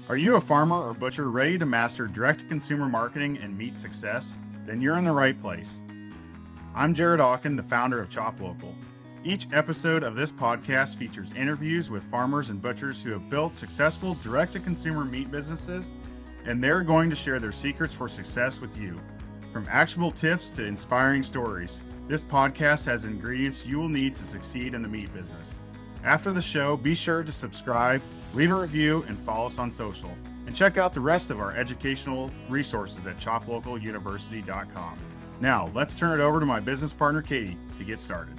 Are you a farmer or butcher ready to master direct-to-consumer marketing and meat success? Then you're in the right place. I'm Jared Hawken, the founder of ChopLocal. Each episode of this podcast features interviews with farmers and butchers who have built successful direct-to-consumer meat businesses, and they're going to share their secrets for success with you. From actionable tips to inspiring stories, this podcast has ingredients you will need to succeed in the meat business. After the show, be sure to subscribe, leave a review, and follow us on social. And check out the rest of our educational resources at ChopLocalUniversity.com. Now, let's turn it over to my business partner, Katie, to get started.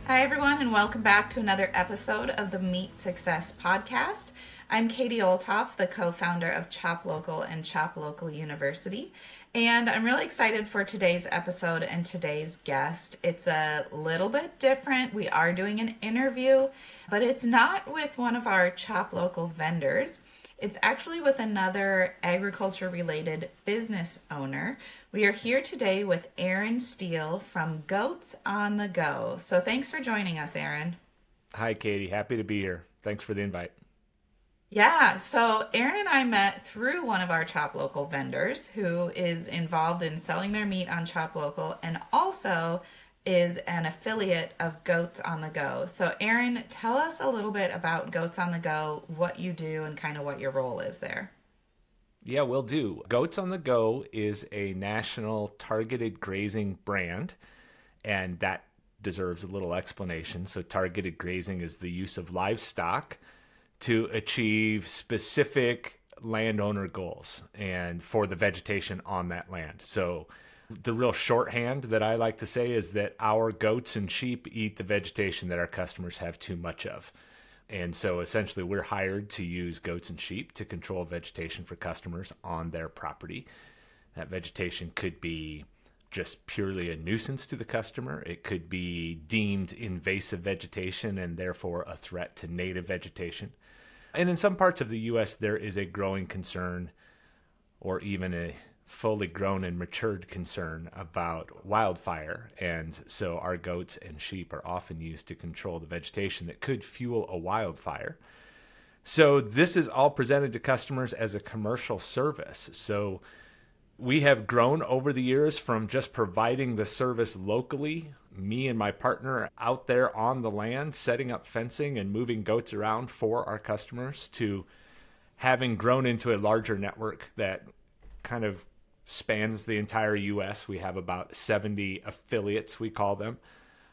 Hi, everyone, and welcome back to another episode of the Meat Success Podcast. I'm Katie Olthoff, the co-founder of ChopLocal and ChopLocal University, and I'm really excited for today's episode and today's guest. It's a little bit different. We are doing an interview, but it's not with one of our ChopLocal vendors. It's actually with another agriculture-related business owner. We are here today with Aaron Steele from Goats on the Go. So thanks for joining us, Aaron. Hi, Katie. Happy to be here. Thanks for the invite. Yeah, so Aaron and I met through one of our ChopLocal vendors who is involved in selling their meat on ChopLocal and also is an affiliate of Goats on the Go. So Aaron, tell us a little bit about Goats on the Go, what you do, and kind of what your role is there. Yeah, will do. Goats on the Go is a national targeted grazing brand, and that deserves a little explanation. So targeted grazing is the use of livestock to achieve specific landowner goals and for the vegetation on that land. So the real shorthand that I like to say is that our goats and sheep eat the vegetation that our customers have too much of. And so essentially we're hired to use goats and sheep to control vegetation for customers on their property. That vegetation could be just purely a nuisance to the customer. It could be deemed invasive vegetation and therefore a threat to native vegetation. And in some parts of the U.S., there is a growing concern or even a fully grown and matured concern about wildfire. And so our goats and sheep are often used to control the vegetation that could fuel a wildfire. So this is all presented to customers as a commercial service. So we have grown over the years from just providing the service locally, me and my partner out there on the land, setting up fencing and moving goats around for our customers, to having grown into a larger network that kind of spans the entire U.S. We have about 70 affiliates, we call them,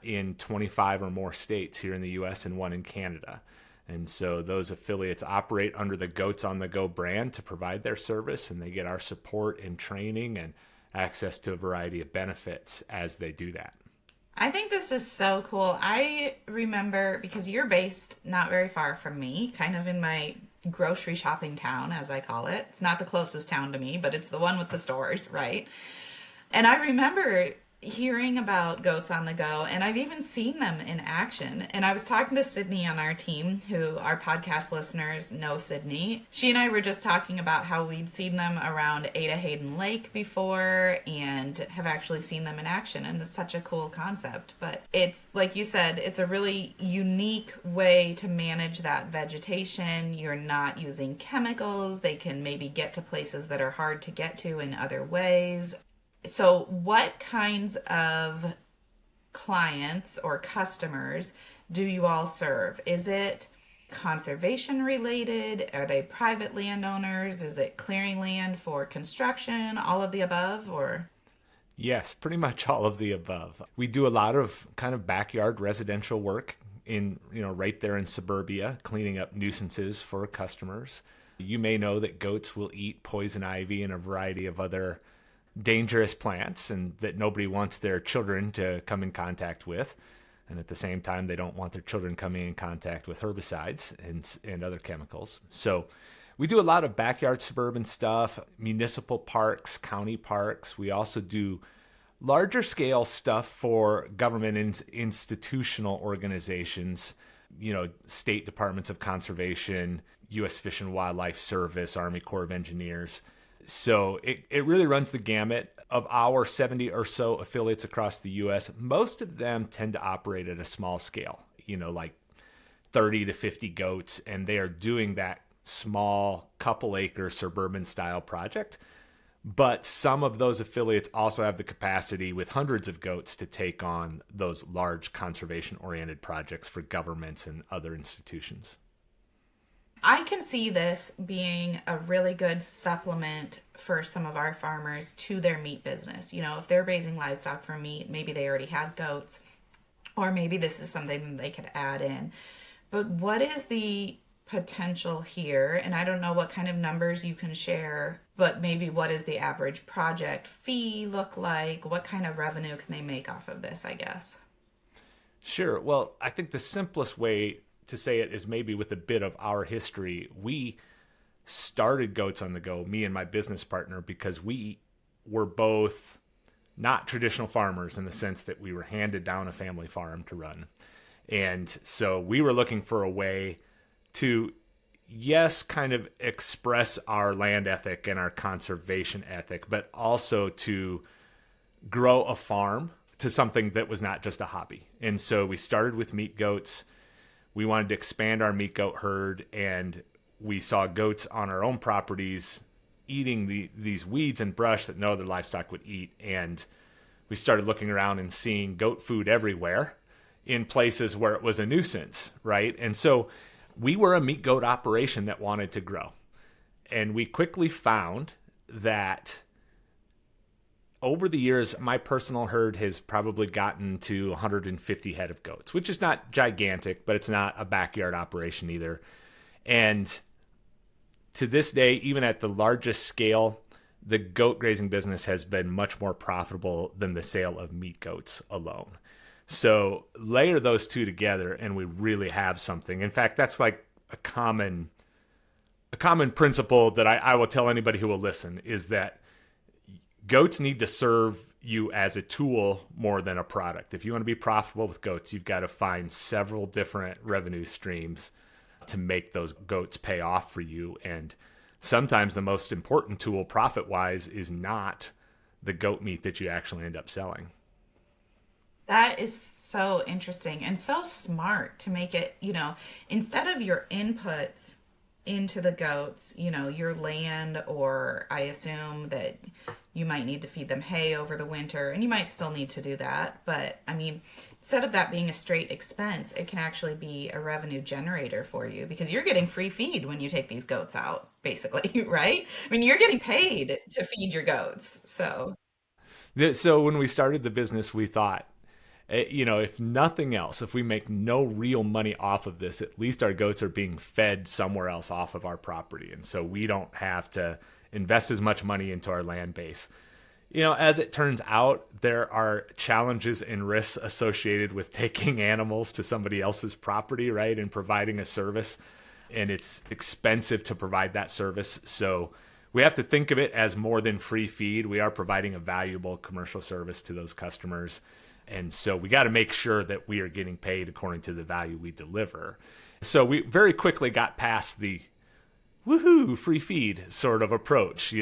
in 25 or more states here in the U.S. and one in Canada. And so those affiliates operate under the Goats on the Go brand to provide their service, and they get our support and training and access to a variety of benefits as they do that. I think this is so cool. I remember, because you're based not very far from me, kind of in my grocery shopping town, as I call it. It's not the closest town to me, but it's the one with the stores, right? And I remember hearing about Goats on the Go, and I've even seen them in action. And I was talking to Sydney on our team, who our podcast listeners know Sydney. She and I were just talking about how we'd seen them around Ada Hayden Lake before and have actually seen them in action. And it's such a cool concept. But it's, like you said, it's a really unique way to manage that vegetation. You're not using chemicals. They can maybe get to places that are hard to get to in other ways. So what kinds of clients or customers do you all serve? Is it conservation related? Are they private landowners? Is it clearing land for construction? All of the above, or? Yes, pretty much all of the above. We do a lot of kind of backyard residential work in, right there in suburbia, cleaning up nuisances for customers. You may know that goats will eat poison ivy and a variety of other dangerous plants, and that nobody wants their children to come in contact with. And at the same time, they don't want their children coming in contact with herbicides and other chemicals. So we do a lot of backyard suburban stuff, municipal parks, county parks. We also do larger scale stuff for government institutional organizations, state departments of conservation, U.S. Fish and Wildlife Service, Army Corps of Engineers. So it really runs the gamut. Of our 70 or so affiliates across the U.S., most of them tend to operate at a small scale, like 30 to 50 goats, and they are doing that small couple acre suburban style project. But some of those affiliates also have the capacity with hundreds of goats to take on those large conservation oriented projects for governments and other institutions. I can see this being a really good supplement for some of our farmers to their meat business. You know, if they're raising livestock for meat, maybe they already have goats, or maybe this is something that they could add in. But what is the potential here? And I don't know what kind of numbers you can share, but maybe what is the average project fee look like? What kind of revenue can they make off of this, I guess? Sure. Well, I think the simplest way to say it is maybe with a bit of our history. We started Goats on the Go, me and my business partner, because we were both not traditional farmers in the sense that we were handed down a family farm to run. And so we were looking for a way to, yes, kind of express our land ethic and our conservation ethic, but also to grow a farm to something that was not just a hobby. And so we started with meat goats. We wanted to expand our meat goat herd, and we saw goats on our own properties eating these weeds and brush that no other livestock would eat. And we started looking around and seeing goat food everywhere in places where it was a nuisance, right? And so we were a meat goat operation that wanted to grow. And we quickly found that over the years, my personal herd has probably gotten to 150 head of goats, which is not gigantic, but it's not a backyard operation either. And to this day, even at the largest scale, the goat grazing business has been much more profitable than the sale of meat goats alone. So layer those two together and we really have something. In fact, that's like a common principle that I will tell anybody who will listen is that goats need to serve you as a tool more than a product. If you want to be profitable with goats, you've got to find several different revenue streams to make those goats pay off for you. And sometimes the most important tool profit-wise is not the goat meat that you actually end up selling. That is so interesting and so smart to make it, instead of your inputs into the goats, your land, or I assume that you might need to feed them hay over the winter, and you might still need to do that. But I mean, instead of that being a straight expense, it can actually be a revenue generator for you because you're getting free feed when you take these goats out, basically, right? I mean, you're getting paid to feed your goats. So when we started the business, we thought, if nothing else, if we make no real money off of this, at least our goats are being fed somewhere else off of our property. And so we don't have to invest as much money into our land base. As it turns out, there are challenges and risks associated with taking animals to somebody else's property, right? And providing a service. And it's expensive to provide that service. So we have to think of it as more than free feed. We are providing a valuable commercial service to those customers. And so we got to make sure that we are getting paid according to the value we deliver. So we very quickly got past the woohoo, free feed sort of approach,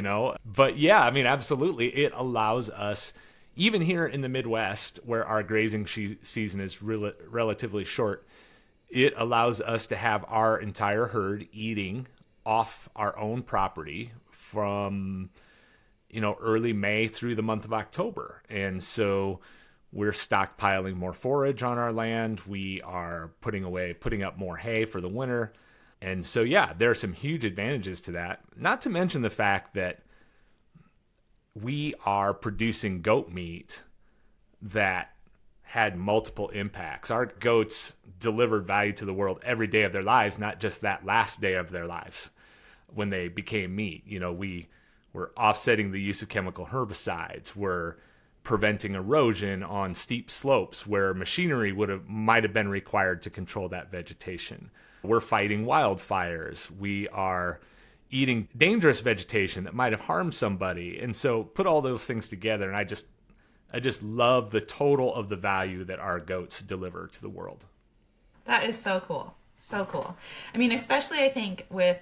But yeah, I mean, absolutely. It allows us, even here in the Midwest, where our grazing season is relatively short, it allows us to have our entire herd eating off our own property from, early May through the month of October. And so we're stockpiling more forage on our land. We are putting up more hay for the winter. And so, yeah, there are some huge advantages to that. Not to mention the fact that we are producing goat meat that had multiple impacts. Our goats delivered value to the world every day of their lives, not just that last day of their lives when they became meat. We were offsetting the use of chemical herbicides. We're preventing erosion on steep slopes where machinery might have been required to control that vegetation. We're fighting wildfires. We are eating dangerous vegetation that might have harmed somebody. And so put all those things together, and I just love the total of the value that our goats deliver to the world. That is so cool. So cool. I mean, especially I think with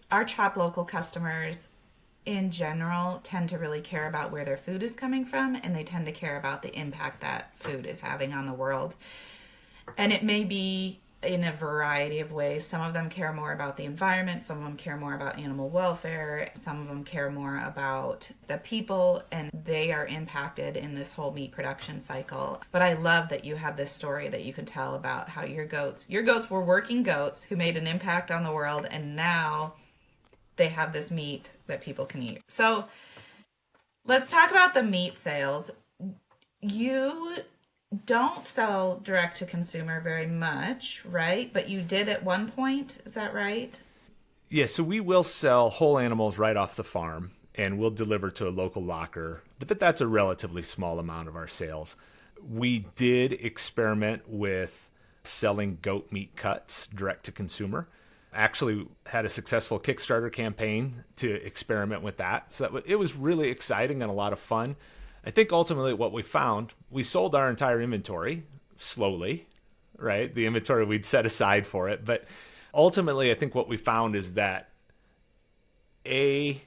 our ChopLocal customers in general tend to really care about where their food is coming from, and they tend to care about the impact that food is having on the world. And it may be in a variety of ways. Some of them care more about the environment, some of them care more about animal welfare, some of them care more about the people, and they are impacted in this whole meat production cycle. But I love that you have this story that you can tell about how your goats were working goats who made an impact on the world, and now they have this meat that people can eat. So let's talk about the meat sales. You don't sell direct to consumer very much, right? But you did at one point, is that right? Yeah, so we will sell whole animals right off the farm and we'll deliver to a local locker, but that's a relatively small amount of our sales. We did experiment with selling goat meat cuts direct to consumer. Actually had a successful Kickstarter campaign to experiment with that. So it was really exciting and a lot of fun. I think ultimately what we found, we sold our entire inventory slowly, right? The inventory we'd set aside for it. But ultimately, I think what we found is that the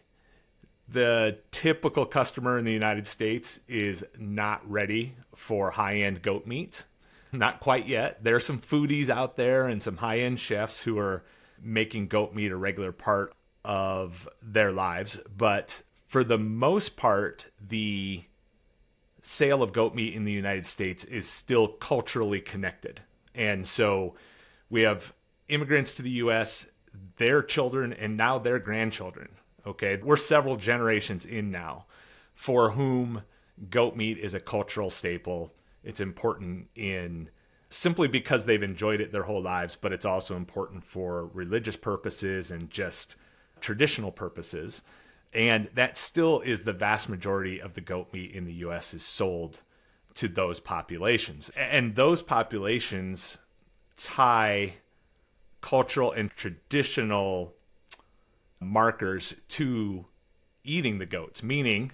typical customer in the United States is not ready for high-end goat meat. Not quite yet. There are some foodies out there and some high-end chefs who are making goat meat a regular part of their lives. But for the most part, the sale of goat meat in the United States is still culturally connected. And so we have immigrants to the US, their children, and now their grandchildren. Okay, we're several generations in now for whom goat meat is a cultural staple. It's important in simply because they've enjoyed it their whole lives, but it's also important for religious purposes and just traditional purposes. And that still is the vast majority of the goat meat in the U.S. is sold to those populations. And those populations tie cultural and traditional markers to eating the goats, meaning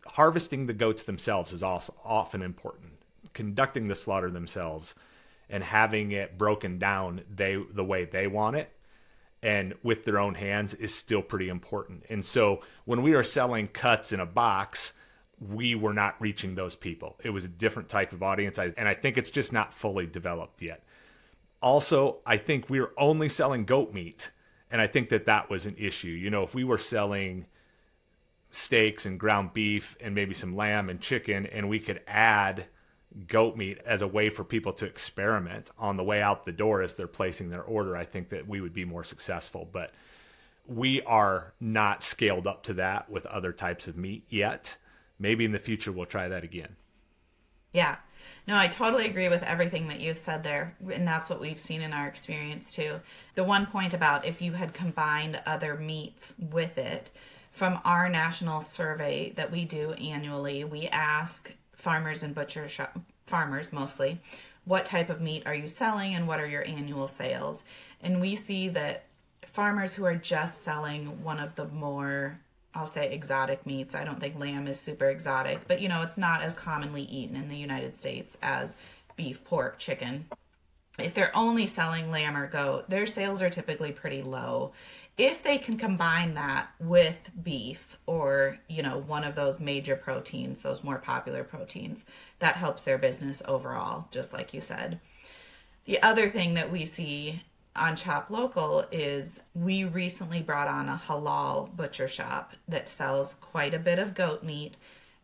harvesting the goats themselves is also often important. Conducting the slaughter themselves and having it broken down the way they want it and with their own hands is still pretty important. And so when we are selling cuts in a box, we were not reaching those people. It was a different type of audience, and I think it's just not fully developed yet. Also, I think we were only selling goat meat, and I think that was an issue. You know, if we were selling steaks and ground beef and maybe some lamb and chicken, and we could add goat meat as a way for people to experiment on the way out the door as they're placing their order, I think that we would be more successful. But we are not scaled up to that with other types of meat yet. Maybe in the future we'll try that again. Yeah. No, I totally agree with everything that you've said there. And that's what we've seen in our experience too. The one point about if you had combined other meats with it, from our national survey that we do annually, we ask farmers and farmers mostly, what type of meat are you selling and what are your annual sales? And we see that farmers who are just selling one of the more, I'll say, exotic meats. I don't think lamb is super exotic, but it's not as commonly eaten in the United States as beef, pork, chicken. If they're only selling lamb or goat, their sales are typically pretty low. If they can combine that with beef or, one of those major proteins, those more popular proteins, that helps their business overall, just like you said. The other thing that we see on ChopLocal is we recently brought on a halal butcher shop that sells quite a bit of goat meat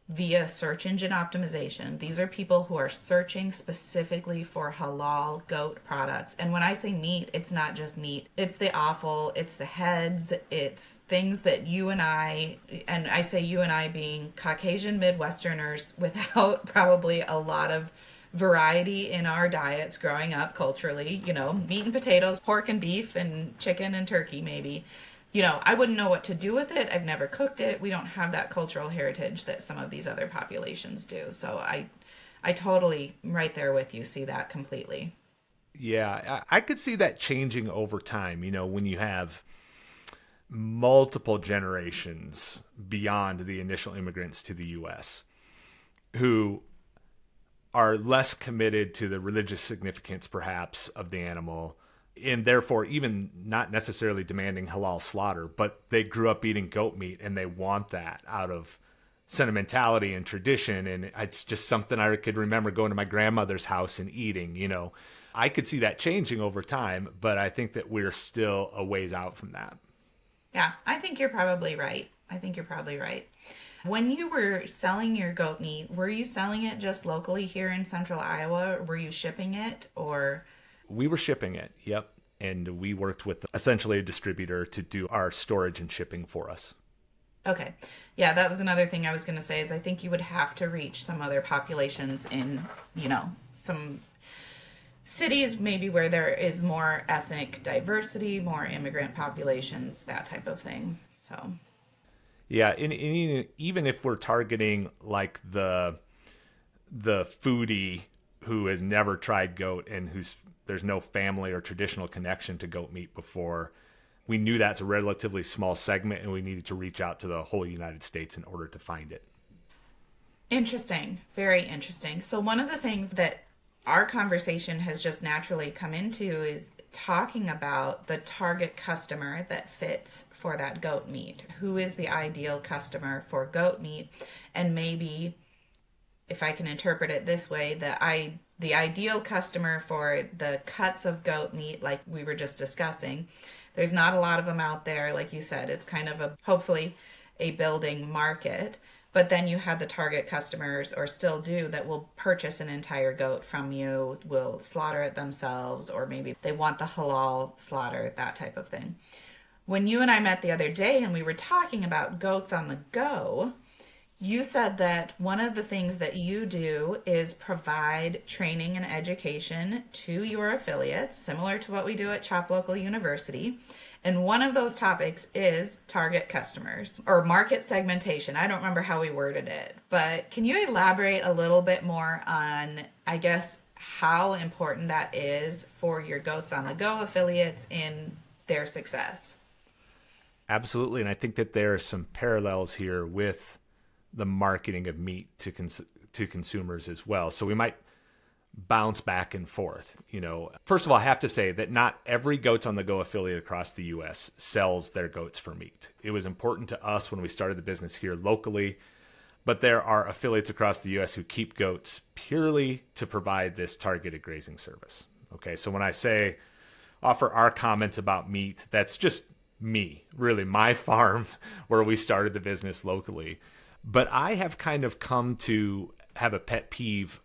via search engine optimization. These are people who are searching specifically for halal goat products. And when I say meat, it's not just meat. It's the offal, it's the heads, it's things that you and I say you and I being Caucasian Midwesterners without probably a lot of variety in our diets growing up culturally, meat and potatoes, pork and beef and chicken and turkey maybe. I wouldn't know what to do with it. I've never cooked it. We don't have that cultural heritage that some of these other populations do. So I totally, right there with you, see that completely. Yeah, I could see that changing over time, when you have multiple generations beyond the initial immigrants to the U.S. who are less committed to the religious significance, perhaps, of the animal, and therefore even not necessarily demanding halal slaughter, but they grew up eating goat meat and they want that out of sentimentality and tradition, and it's just something I could remember going to my grandmother's house and eating, you know. I could see that changing over time, but I think that we're still a ways out from that. Yeah, I think you're probably right. I think you're probably right. When you were selling your goat meat, were you selling it just locally here in central Iowa? Were you shipping it or? We were shipping it, yep. And we worked with essentially a distributor to do our storage and shipping for us. Okay. Yeah, that was another thing I was going to say is I think you would have to reach some other populations in, some cities maybe where there is more ethnic diversity, more immigrant populations, that type of thing. So, yeah, and even if we're targeting like the foodie who has never tried goat and who's there's no family or traditional connection to goat meat before, we knew that's a relatively small segment and we needed to reach out to the whole United States in order to find it. interesting. Very interesting. So, one of the things that our conversation has just naturally come into is talking about the target customer that fits for that goat meat. Who is the ideal customer for goat meat? And maybe, if I can interpret it this way, the ideal customer for the cuts of goat meat, like we were just discussing, there's not a lot of them out there. Like you said, it's kind of hopefully a building market. But then you had the target customers, or still do, that will purchase an entire goat from you, will slaughter it themselves, or maybe they want the halal slaughter, that type of thing. When you and I met the other day and we were talking about goats on the go, you said that one of the things that you do is provide training and education to your affiliates, similar to what we do at ChopLocal University. And one of those topics is target customers or market segmentation. I don't remember how we worded it, but can you elaborate a little bit more on, I guess, how important that is for your Goats on the Go affiliates in their success? Absolutely. And I think that there are some parallels here with the marketing of meat to consumers as well. So we might bounce back and forth. First of all, I have to say that not every Goats on the Go affiliate across the U.S. sells their goats for meat. It was important to us when we started the business here locally, but there are affiliates across the U.S. who keep goats purely to provide this targeted grazing service. Okay, so when I say offer our comments about meat, that's just me, really, my farm where we started the business locally. But I have kind of come to have a pet peeve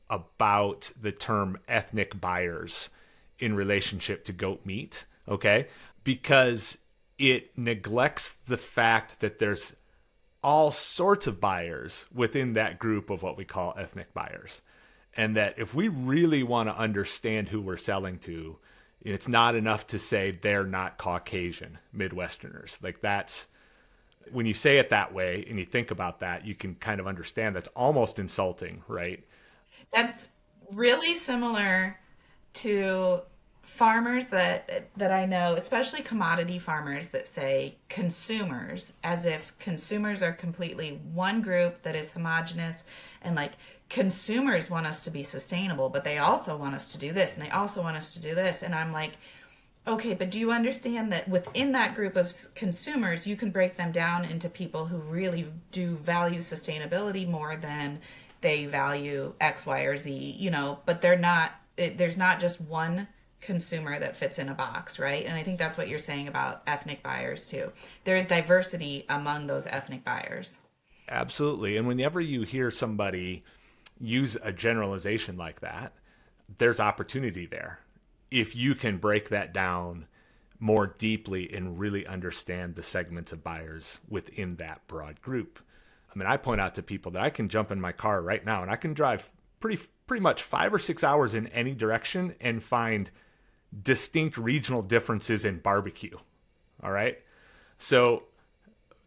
about the term ethnic buyers in relationship to goat meat, okay? Because it neglects the fact that there's all sorts of buyers within that group of what we call ethnic buyers. And that if we really want to understand who we're selling to, it's not enough to say they're not Caucasian Midwesterners. Like that's, when you say it that way and you think about that, you can kind of understand that's almost insulting, right? That's really similar to farmers that I know, especially commodity farmers that say consumers, as if consumers are completely one group that is homogenous, and like consumers want us to be sustainable, but they also want us to do this and they also want us to do this. And I'm like, okay, but do you understand that within that group of consumers, you can break them down into people who really do value sustainability more than they value X, Y, or Z, but there's not just one consumer that fits in a box, right? And I think that's what you're saying about ethnic buyers too. There is diversity among those ethnic buyers. Absolutely. And whenever you hear somebody use a generalization like that, there's opportunity there. If you can break that down more deeply and really understand the segments of buyers within that broad group. I mean, I point out to people that I can jump in my car right now and I can drive pretty much 5 or 6 hours in any direction and find distinct regional differences in barbecue. All right. So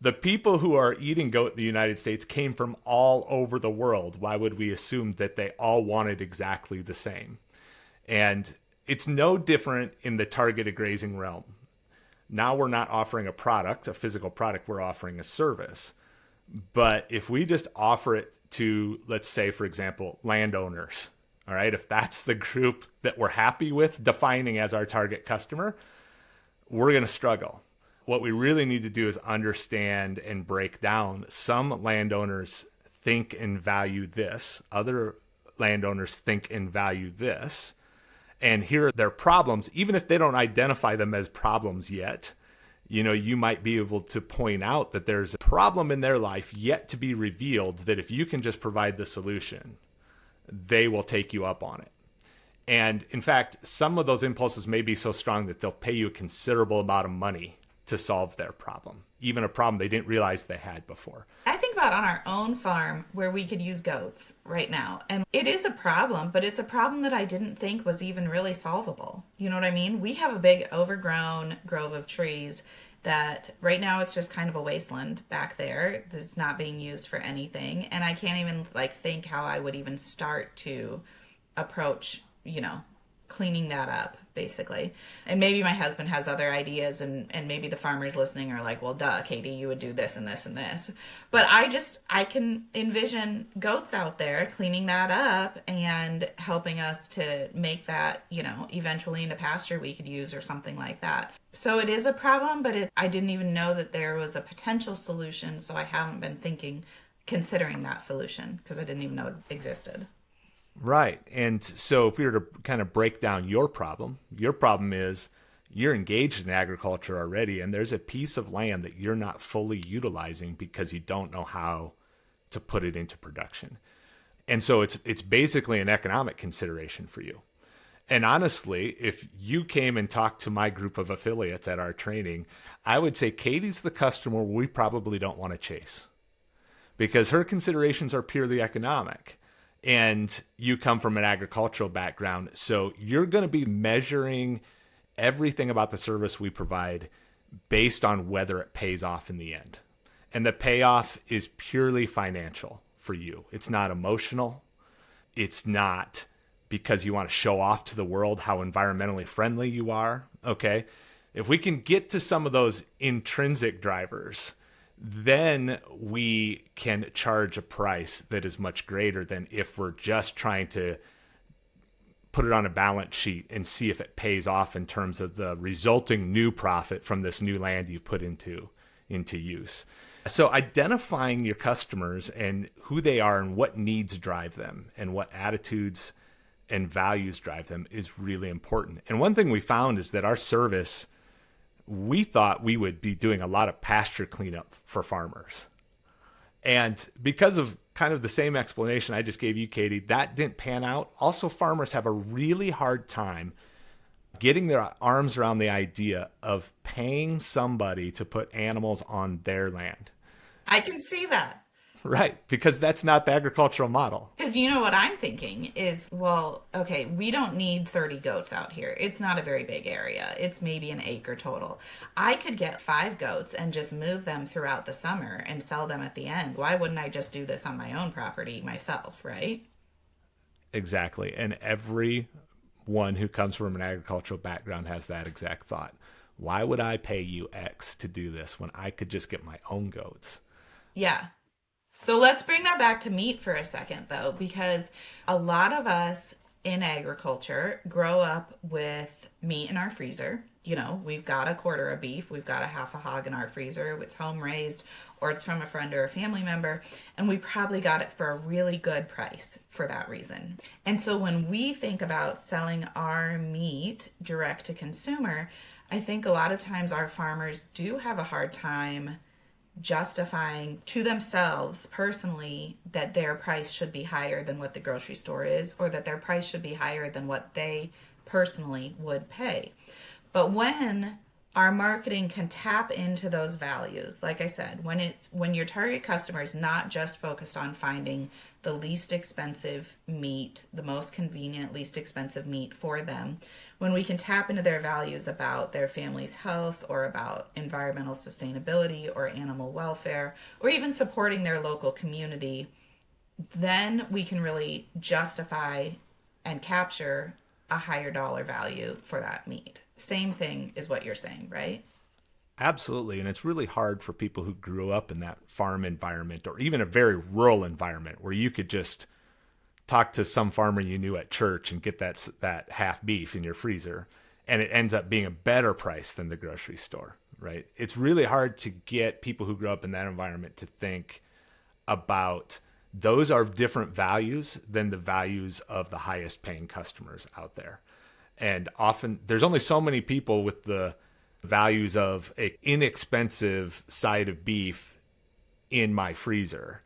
the people who are eating goat in the United States came from all over the world. Why would we assume that they all wanted exactly the same? And it's no different in the targeted grazing realm. Now we're not offering a product, a physical product, we're offering a service. But if we just offer it to, let's say, for example, landowners, all right, if that's the group that we're happy with defining as our target customer, we're going to struggle. what we really need to do is understand and break down. Some landowners think and value this, other landowners think and value this, and here are their problems. Even if they don't identify them as problems yet, you might be able to point out that there's a problem in their life yet to be revealed, that if you can just provide the solution, they will take you up on it. And in fact, some of those impulses may be so strong that they'll pay you a considerable amount of money to solve their problem, even a problem they didn't realize they had before. I think about on our own farm where we could use goats right now. And it is a problem, but it's a problem that I didn't think was even really solvable. You know what I mean? We have a big overgrown grove of trees that right now it's just kind of a wasteland back there that's not being used for anything. And I can't even think how I would even start to approach, cleaning that up, basically. And maybe my husband has other ideas, and maybe the farmers listening are like, well, duh, Katie, you would do this and this and this. But I can envision goats out there cleaning that up and helping us to make that, eventually into pasture we could use or something like that. So it is a problem, but I didn't even know that there was a potential solution, so I haven't been considering that solution because I didn't even know it existed. Right. And so if we were to kind of break down your problem is you're engaged in agriculture already, and there's a piece of land that you're not fully utilizing because you don't know how to put it into production. And so it's basically an economic consideration for you. And honestly, if you came and talked to my group of affiliates at our training, I would say Katie's the customer we probably don't want to chase because her considerations are purely economic. And you come from an agricultural background, so you're going to be measuring everything about the service we provide based on whether it pays off in the end. And the payoff is purely financial for you. It's not emotional. It's not because you want to show off to the world how environmentally friendly you are. Okay? If we can get to some of those intrinsic drivers, then we can charge a price that is much greater than if we're just trying to put it on a balance sheet and see if it pays off in terms of the resulting new profit from this new land you put into use. So identifying your customers and who they are and what needs drive them and what attitudes and values drive them is really important. And one thing we found is that our service, we thought we would be doing a lot of pasture cleanup for farmers. And because of kind of the same explanation I just gave you, Katie, that didn't pan out. Also, farmers have a really hard time getting their arms around the idea of paying somebody to put animals on their land. I can see that. Right, because that's not the agricultural model. Because what I'm thinking is, well, okay, we don't need 30 goats out here. It's not a very big area. It's maybe an acre total. I could get 5 goats and just move them throughout the summer and sell them at the end. Why wouldn't I just do this on my own property myself, right? Exactly. And everyone who comes from an agricultural background has that exact thought. Why would I pay you X to do this when I could just get my own goats? Yeah. So let's bring that back to meat for a second, though, because a lot of us in agriculture grow up with meat in our freezer. We've got a quarter of beef, we've got a half a hog in our freezer. It's home raised or it's from a friend or a family member, and we probably got it for a really good price for that reason. And so when we think about selling our meat direct to consumer, I think a lot of times our farmers do have a hard time justifying to themselves personally that their price should be higher than what the grocery store is, or that their price should be higher than what they personally would pay. But when our marketing can tap into those values, like I said, when your target customer is not just focused on finding the least expensive meat, the most convenient, least expensive meat for them, when we can tap into their values about their family's health or about environmental sustainability or animal welfare, or even supporting their local community, then we can really justify and capture a higher dollar value for that meat. Same thing is what you're saying, right? Absolutely. And it's really hard for people who grew up in that farm environment or even a very rural environment where you could just talk to some farmer you knew at church and get that half beef in your freezer, and it ends up being a better price than the grocery store, right? It's really hard to get people who grow up in that environment to think about those are different values than the values of the highest paying customers out there. And often there's only so many people with the values of an inexpensive side of beef in my freezer.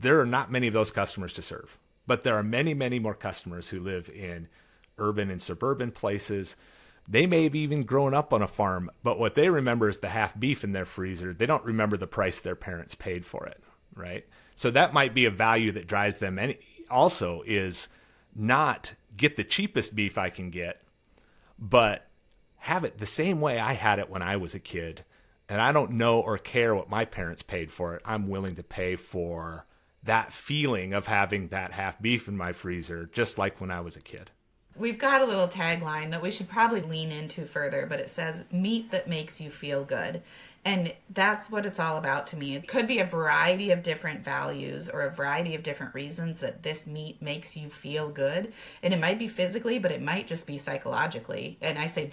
There are not many of those customers to serve, but there are many, many more customers who live in urban and suburban places. They may have even grown up on a farm, but what they remember is the half beef in their freezer. They don't remember the price their parents paid for it, right? So that might be a value that drives them. And also is not get the cheapest beef I can get, but have it the same way I had it when I was a kid. And I don't know or care what my parents paid for it. I'm willing to pay for that feeling of having that half beef in my freezer, just like when I was a kid. We've got a little tagline that we should probably lean into further, but it says meat that makes you feel good. And that's what it's all about to me. It could be a variety of different values or a variety of different reasons that this meat makes you feel good. And it might be physically, but it might just be psychologically. And I say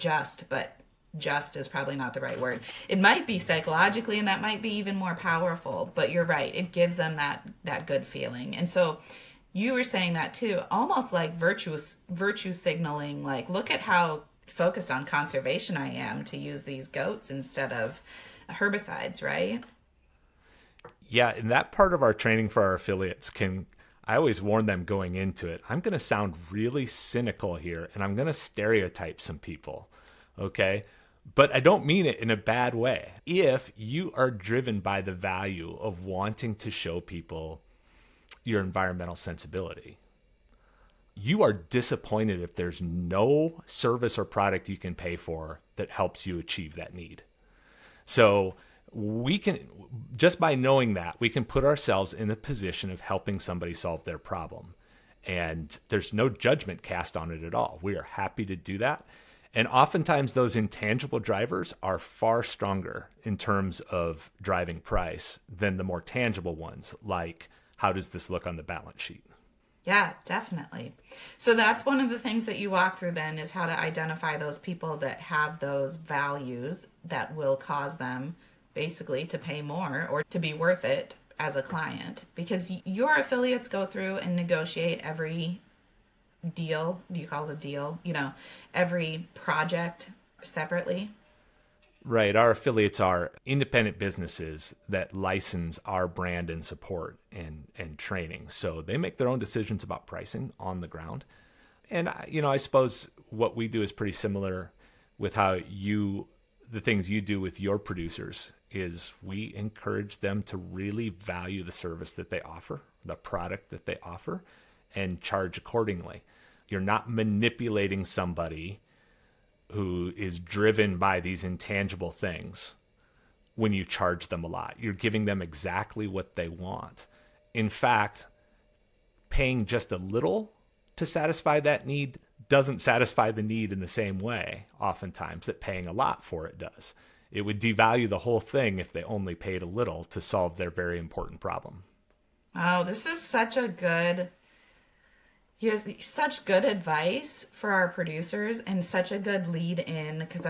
but just is probably not the right word. It might be psychologically, and that might be even more powerful, but you're right. It gives them that good feeling. And so you were saying that too, almost like virtue signaling, like, look at how focused on conservation I am to use these goats instead of herbicides, right? Yeah, and that part of our training for our affiliates I always warn them going into it, I'm going to sound really cynical here, and I'm going to stereotype some people, okay? But I don't mean it in a bad way. If you are driven by the value of wanting to show people your environmental sensibility, you are disappointed if there's no service or product you can pay for that helps you achieve that need. So we can, just by knowing that, we can put ourselves in a position of helping somebody solve their problem. And there's no judgment cast on it at all. We are happy to do that. And oftentimes those intangible drivers are far stronger in terms of driving price than the more tangible ones, like how does this look on the balance sheet? Yeah, definitely. So that's one of the things that you walk through then, is how to identify those people that have those values that will cause them basically to pay more or to be worth it as a client, because your affiliates go through and negotiate every deal. Do you call it a deal? Every project separately. Right. Our affiliates are independent businesses that license our brand and support and training. So they make their own decisions about pricing on the ground. And, I suppose what we do is pretty similar with how the things you do with your producers is we encourage them to really value the service that they offer, the product that they offer, and charge accordingly. You're not manipulating somebody who is driven by these intangible things when you charge them a lot. You're giving them exactly what they want. In fact, paying just a little to satisfy that need doesn't satisfy the need in the same way, oftentimes, that paying a lot for it does. It would devalue the whole thing if they only paid a little to solve their very important problem. Oh, this is you have such good advice for our producers and such a good lead in, because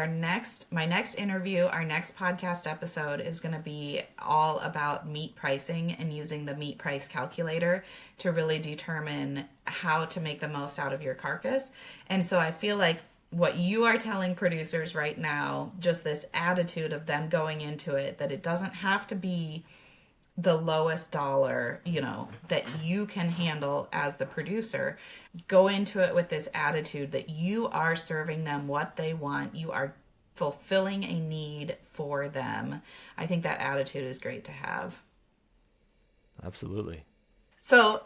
my next interview, our next podcast episode is going to be all about meat pricing and using the meat price calculator to really determine how to make the most out of your carcass. And so I feel like what you are telling producers right now, just this attitude of them going into it, that it doesn't have to be the lowest dollar, that you can handle as the producer. Go into it with this attitude that you are serving them what they want. You are fulfilling a need for them. I think that attitude is great to have. Absolutely. So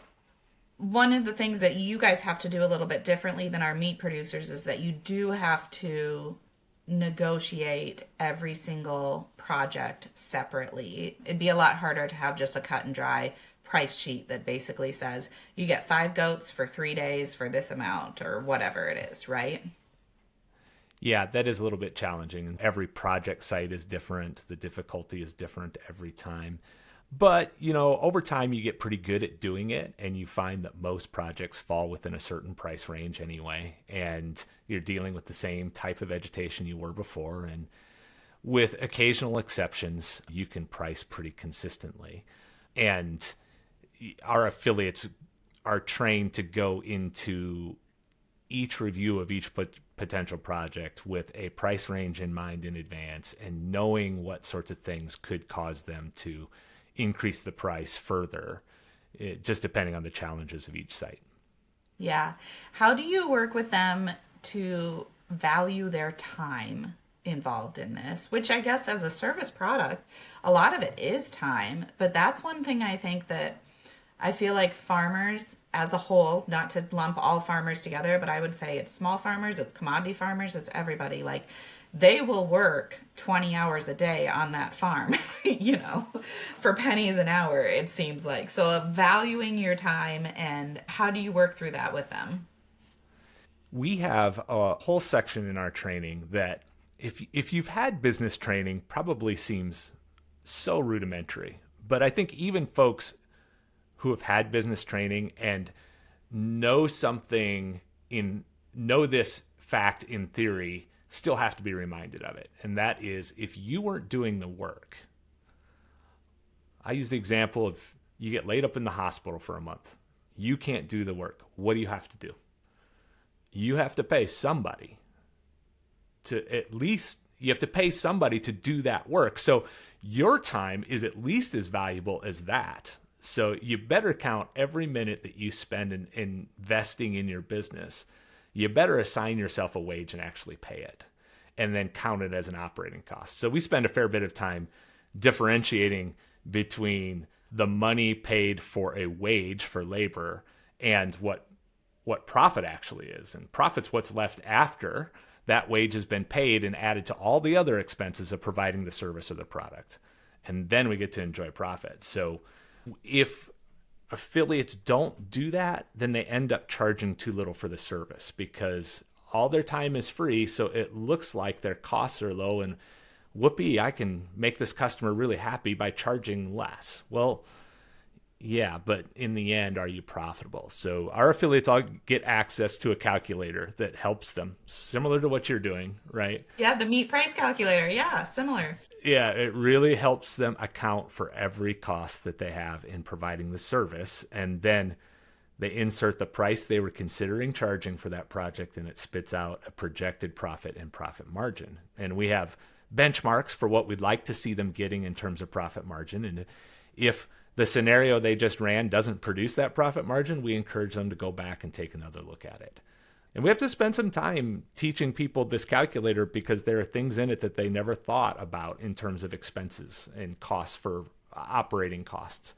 one of the things that you guys have to do a little bit differently than our meat producers is that you do have to negotiate every single project separately. It'd be a lot harder to have just a cut and dry price sheet that basically says you get 5 goats for 3 days for this amount or whatever it is, right? Yeah, that is a little bit challenging. Every project site is different. The difficulty is different every time. But, over time you get pretty good at doing it, and you find that most projects fall within a certain price range anyway, and you're dealing with the same type of vegetation you were before. And With occasional exceptions, you can price pretty consistently. And our affiliates are trained to go into each review of each potential project with a price range in mind in advance and knowing what sorts of things could cause them to increase the price further, just depending on the challenges of each site. Yeah. How do you work with them to value their time involved in this? Which I guess as a service product, a lot of it is time, but that's one thing I think that I feel like farmers as a whole, not to lump all farmers together, but I would say it's small farmers, it's commodity farmers, it's everybody. Like they will work 20 hours a day on that farm, for pennies an hour, it seems like. So valuing your time, and how do you work through that with them? We have a whole section in our training that if you've had business training probably seems so rudimentary. But I think even folks who have had business training and know something know this fact in theory still have to be reminded of it. And that is, if you weren't doing the work, I use the example of you get laid up in the hospital for a month. You can't do the work. What do you have to do? You have to pay somebody you have to pay somebody to do that work. So your time is at least as valuable as that. So you better count every minute that you spend in investing in your business. You better assign yourself a wage and actually pay it, and then count it as an operating cost. So we spend a fair bit of time differentiating between the money paid for a wage for labor and what profit actually is. And profit's what's left after that wage has been paid and added to all the other expenses of providing the service or the product. And then we get to enjoy profit. So if affiliates don't do that, then they end up charging too little for the service because all their time is free. So it looks like their costs are low and whoopee, I can make this customer really happy by charging less. Well, yeah, but in the end, are you profitable? So our affiliates all get access to a calculator that helps them, similar to what you're doing, right? Yeah, the meat price calculator. Yeah, similar. Yeah, it really helps them account for every cost that they have in providing the service. And then they insert the price they were considering charging for that project, and it spits out a projected profit and profit margin. And we have benchmarks for what we'd like to see them getting in terms of profit margin. And if the scenario they just ran doesn't produce that profit margin, we encourage them to go back and take another look at it. And we have to spend some time teaching people this calculator because there are things in it that they never thought about in terms of expenses and costs for operating costs.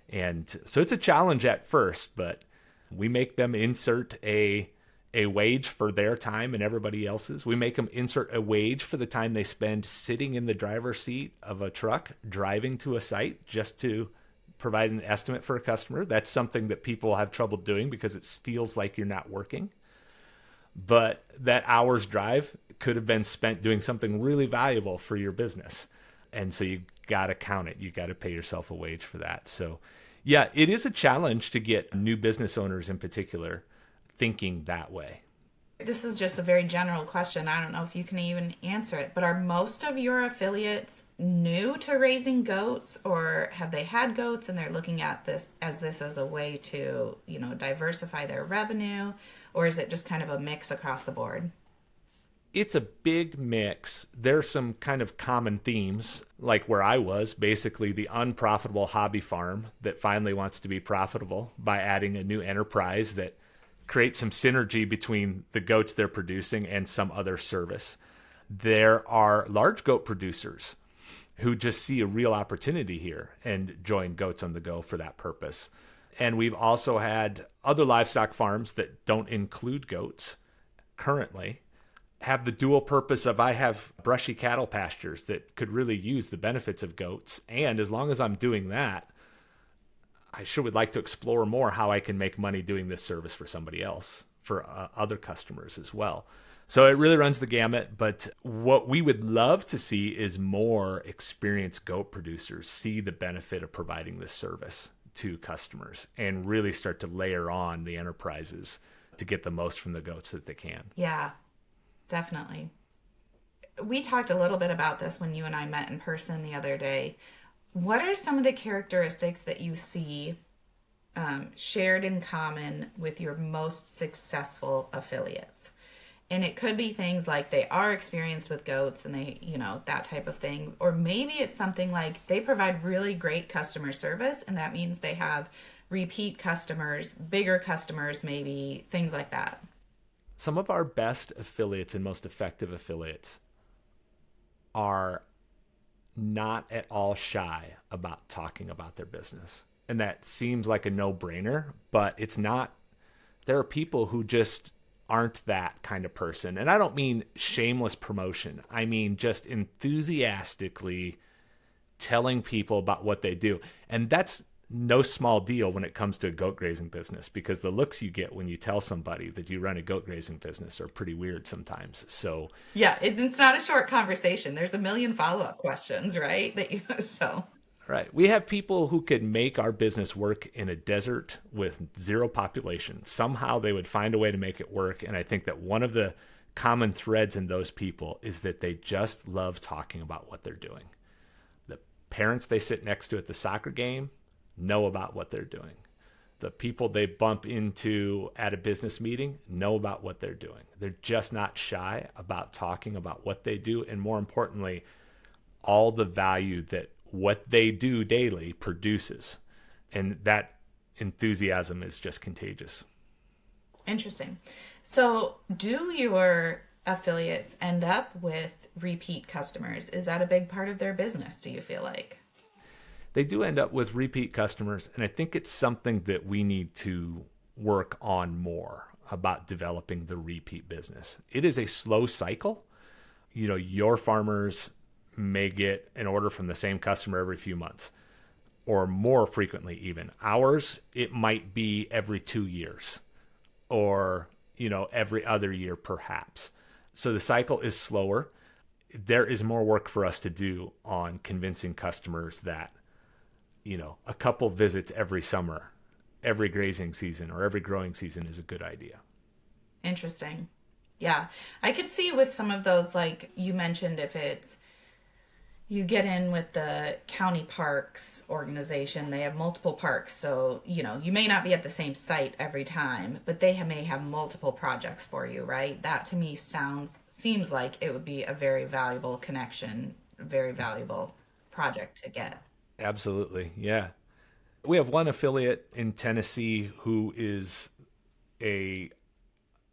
And so it's a challenge at first, but we make them insert a wage for their time and everybody else's. We make them insert a wage for the time they spend sitting in the driver's seat of a truck driving to a site just to provide an estimate for a customer. That's something that people have trouble doing because it feels like you're not working. But that hour's drive could have been spent doing something really valuable for your business. And so you got to count it. You got to pay yourself a wage for that. So yeah, it is a challenge to get new business owners in particular thinking that way. This is just a very general question. I don't know if you can even answer it, but are most of your affiliates new to raising goats, or have they had goats and they're looking at this as a way to, diversify their revenue, or is it just kind of a mix across the board? It's a big mix. There's some kind of common themes, like where I was, basically the unprofitable hobby farm that finally wants to be profitable by adding a new enterprise that create some synergy between the goats they're producing and some other service. There are large goat producers who just see a real opportunity here and join Goats on the Go for that purpose. And we've also had other livestock farms that don't include goats currently have the dual purpose of I have brushy cattle pastures that could really use the benefits of goats. And as long as I'm doing that, I sure would like to explore more how I can make money doing this service for somebody else, for other customers as well. So it really runs the gamut. But what we would love to see is more experienced goat producers see the benefit of providing this service to customers and really start to layer on the enterprises to get the most from the goats that they can. Yeah, definitely. we talked a little bit about this when you and I met in person the other day. What are some of the characteristics that you see shared in common with your most successful affiliates? And it could be things like they are experienced with goats and they, that type of thing. Or maybe it's something like they provide really great customer service and that means they have repeat customers, bigger customers, maybe, things like that. Some of our best affiliates and most effective affiliates are not at all shy about talking about their business. And that seems like a no-brainer, but it's not. There are people who just aren't that kind of person. And I don't mean shameless promotion. I mean just enthusiastically telling people about what they do. And that's no small deal when it comes to a goat grazing business, because the looks you get when you tell somebody that you run a goat grazing business are pretty weird sometimes. So Yeah, it's not a short conversation. There's a million follow-up questions, right? That you so right. We have people who could make our business work in a desert with zero population. Somehow they would find a way to make it work. And I think that one of the common threads in those people is that they just love talking about what they're doing. The parents they sit next to at the soccer game know about what they're doing. The people they bump into at a business meeting know about what they're doing. They're just not shy about talking about what they do. And more importantly, all the value that what they do daily produces. And that enthusiasm is just contagious. interesting. So, do your affiliates end up with repeat customers? Is that a big part of their business, do you feel like? They do end up with repeat customers, and I think it's something that we need to work on more about developing the repeat business. It is a slow cycle. Your farmers may get an order from the same customer every few months or more frequently even. Ours, it might be every 2 years or, every other year perhaps. So the cycle is slower. There is more work for us to do on convincing customers that, a couple visits every summer, every grazing season or every growing season is a good idea. Interesting. Yeah. I could see with some of those, like you mentioned, if it's you get in with the county parks organization, they have multiple parks. So, you may not be at the same site every time, but they may have multiple projects for you, right? That to me seems like it would be a very valuable connection, a very valuable project to get. Absolutely. Yeah. We have one affiliate in Tennessee who is a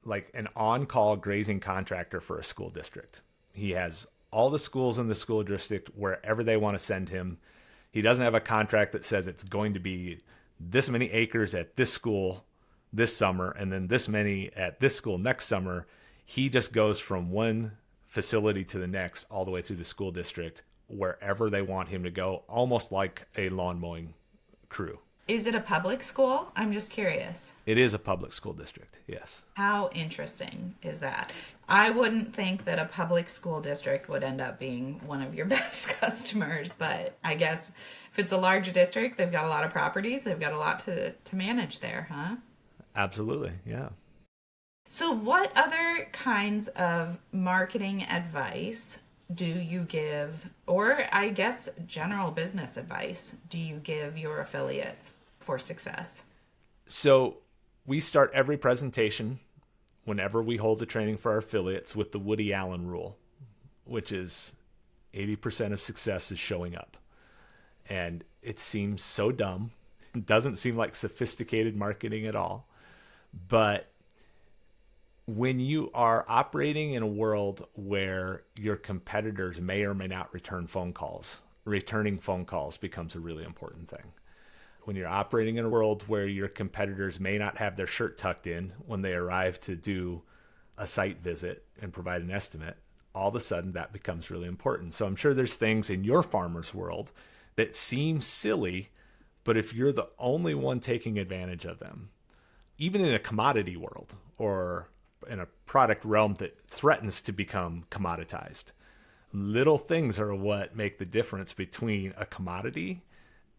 like an on-call grazing contractor for a school district. He has all the schools in the school district wherever they want to send him. He doesn't have a contract that says it's going to be this many acres at this school this summer and then this many at this school next summer. He just goes from one facility to the next all the way through the school district wherever they want him to go, almost like a lawn mowing crew. Is it a public school? I'm just curious. It is a public school district, yes. How interesting is that? I wouldn't think that a public school district would end up being one of your best customers, but I guess if it's a larger district, they've got a lot of properties, they've got a lot to manage there, huh? Absolutely, yeah. So, what other kinds of marketing advice do you give, or I guess general business advice, do you give your affiliates for success? So we start every presentation whenever we hold a training for our affiliates with the Woody Allen rule, which is 80% of success is showing up. And it seems so dumb. It doesn't seem like sophisticated marketing at all. But when you are operating in a world where your competitors may or may not return phone calls, returning phone calls becomes a really important thing. When you're operating in a world where your competitors may not have their shirt tucked in when they arrive to do a site visit and provide an estimate, all of a sudden that becomes really important. So I'm sure there's things in your farmer's world that seem silly, but if you're the only one taking advantage of them, even in a commodity world or in a product realm that threatens to become commoditized, little things are what make the difference between a commodity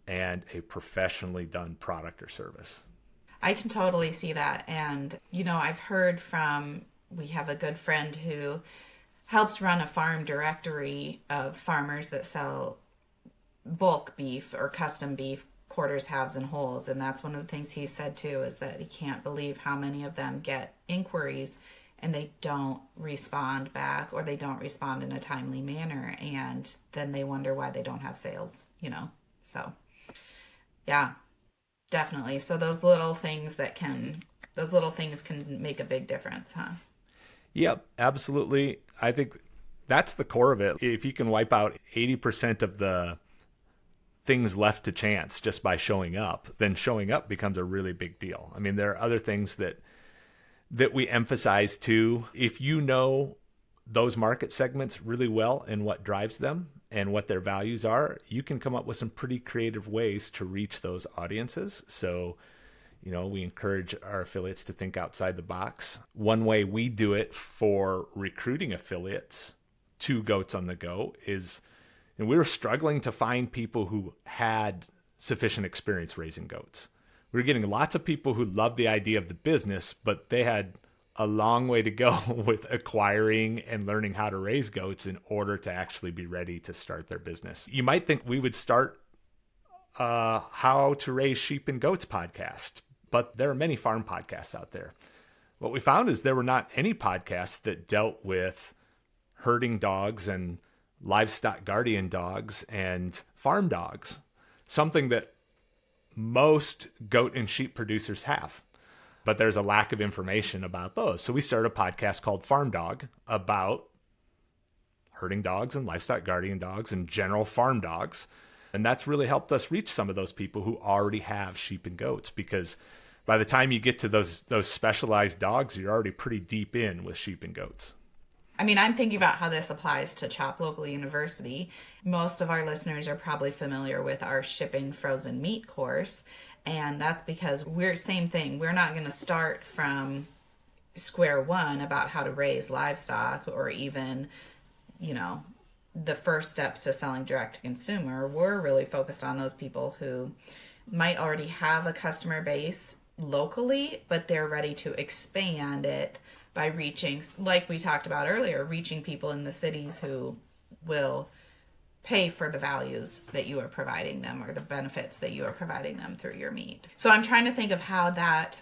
and a professionally done product or service. I can totally see that. And, I've heard from, we have a good friend who helps run a farm directory of farmers that sell bulk beef or custom beef, quarters, halves, and wholes. And that's one of the things he said too, is that he can't believe how many of them get inquiries and they don't respond back, or they don't respond in a timely manner, and then they wonder why they don't have sales, So yeah, definitely. So those little things can make a big difference, huh? Yep, absolutely. I think that's the core of it. If you can wipe out 80% of the things left to chance just by showing up, then showing up becomes a really big deal. I mean, there are other things that we emphasize too. If you know those market segments really well and what drives them and what their values are, you can come up with some pretty creative ways to reach those audiences. So, we encourage our affiliates to think outside the box. One way we do it for recruiting affiliates to Goats on the Go is, and we were struggling to find people who had sufficient experience raising goats. We were getting lots of people who loved the idea of the business, but they had a long way to go with acquiring and learning how to raise goats in order to actually be ready to start their business. You might think we would start a How to Raise Sheep and Goats podcast, but there are many farm podcasts out there. What we found is there were not any podcasts that dealt with herding dogs and livestock guardian dogs and farm dogs, something that most goat and sheep producers have. But there's a lack of information about those. So we started a podcast called Farm Dog about herding dogs and livestock guardian dogs and general farm dogs. And that's really helped us reach some of those people who already have sheep and goats, because by the time you get to those specialized dogs, you're already pretty deep in with sheep and goats. I mean, I'm thinking about how this applies to ChopLocal University. Most of our listeners are probably familiar with our shipping frozen meat course, and that's because same thing. We're not going to start from square one about how to raise livestock, or even, the first steps to selling direct to consumer. We're really focused on those people who might already have a customer base locally, but they're ready to expand it by reaching, like we talked about earlier, reaching people in the cities who will pay for the values that you are providing them, or the benefits that you are providing them through your meat. So I'm trying to think of how that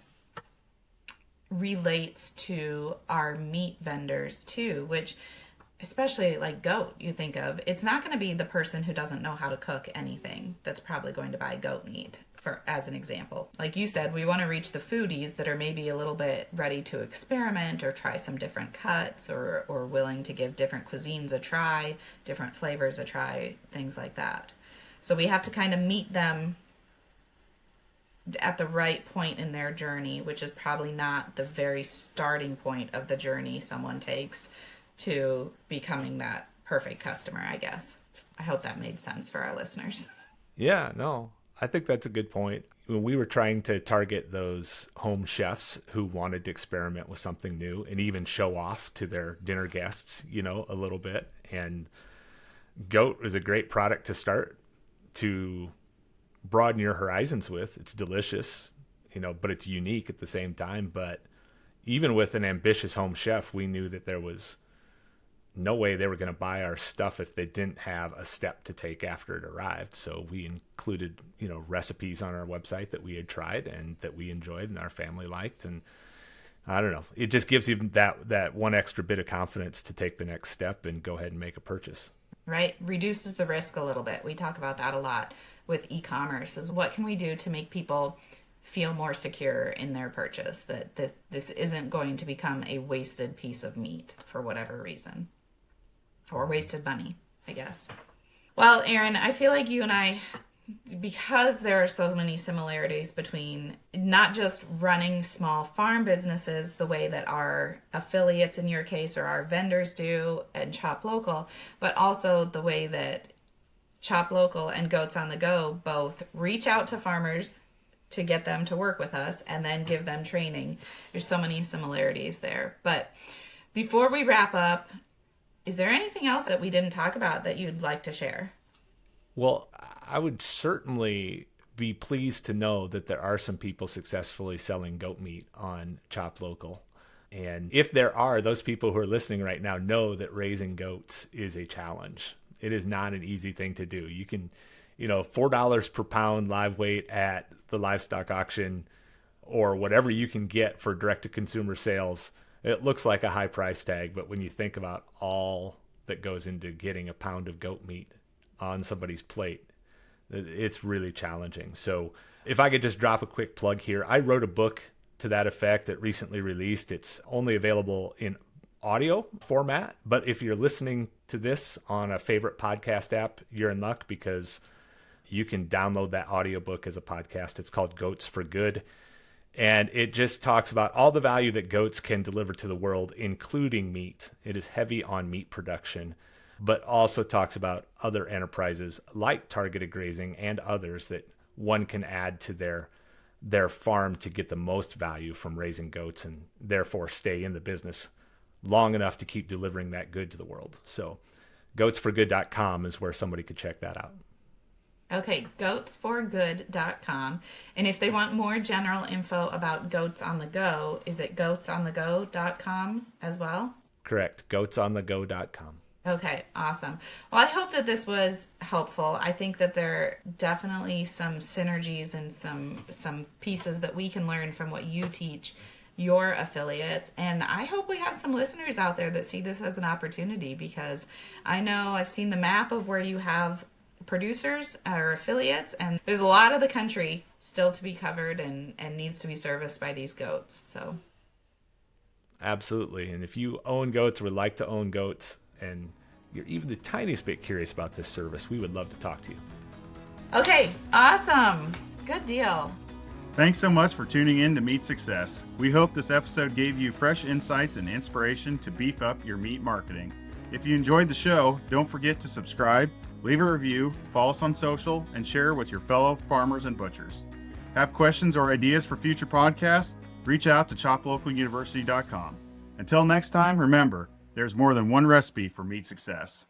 relates to our meat vendors too, which, especially like goat, you think of, it's not going to be the person who doesn't know how to cook anything that's probably going to buy goat meat, as an example. Like you said, we want to reach the foodies that are maybe a little bit ready to experiment or try some different cuts, or willing to give different cuisines a try, different flavors a try, things like that. So we have to kind of meet them at the right point in their journey, which is probably not the very starting point of the journey someone takes to becoming that perfect customer, I guess. I hope that made sense for our listeners. Yeah, no, I think that's a good point. When we were trying to target those home chefs who wanted to experiment with something new and even show off to their dinner guests, a little bit. And goat is a great product to start to broaden your horizons with. It's delicious, but it's unique at the same time. But even with an ambitious home chef, we knew that there was no way they were going to buy our stuff if they didn't have a step to take after it arrived. So we included, recipes on our website that we had tried and that we enjoyed and our family liked. And I don't know, it just gives you that one extra bit of confidence to take the next step and go ahead and make a purchase. Right? Reduces the risk a little bit. We talk about that a lot with e-commerce, is what can we do to make people feel more secure in their purchase, that this isn't going to become a wasted piece of meat for whatever reason. Or wasted money, I guess. Well, Aaron, I feel like you and I, because there are so many similarities between not just running small farm businesses the way that our affiliates in your case, or our vendors do and ChopLocal, but also the way that ChopLocal and Goats on the Go both reach out to farmers to get them to work with us and then give them training. There's so many similarities there. But before we wrap up, is there anything else that we didn't talk about that you'd like to share? Well, I would certainly be pleased to know that there are some people successfully selling goat meat on ChopLocal. And if there are, those people who are listening right now know that raising goats is a challenge. It is not an easy thing to do. You can, $4 per pound live weight at the livestock auction or whatever you can get for direct to consumer sales. It looks like a high price tag, but when you think about all that goes into getting a pound of goat meat on somebody's plate, it's really challenging. So if I could just drop a quick plug here, I wrote a book to that effect that recently released. It's only available in audio format, but if you're listening to this on a favorite podcast app, you're in luck because you can download that audiobook as a podcast. It's called Goats for Good. And it just talks about all the value that goats can deliver to the world, including meat. It is heavy on meat production, but also talks about other enterprises like targeted grazing and others that one can add to their farm to get the most value from raising goats and therefore stay in the business long enough to keep delivering that good to the world. So goatsforgood.com is where somebody could check that out. Okay, goatsforgood.com. And if they want more general info about Goats on the Go, is it goatsonthego.com as well? Correct, goatsonthego.com. Okay, awesome. Well, I hope that this was helpful. I think that there are definitely some synergies and some pieces that we can learn from what you teach your affiliates. And I hope we have some listeners out there that see this as an opportunity, because I know I've seen the map of where you have producers or affiliates, and there's a lot of the country still to be covered and needs to be serviced by these goats. So absolutely. And if you own goats or would like to own goats and you're even the tiniest bit curious about this service, we would love to talk to you. Okay, awesome. Good deal. Thanks so much for tuning in to Meat Success. We hope this episode gave you fresh insights and inspiration to beef up your meat marketing. If you enjoyed the show, don't forget to subscribe, leave a review, follow us on social, and share with your fellow farmers and butchers. Have questions or ideas for future podcasts? Reach out to ChopLocalUniversity.com. Until next time, remember, there's more than one recipe for meat success.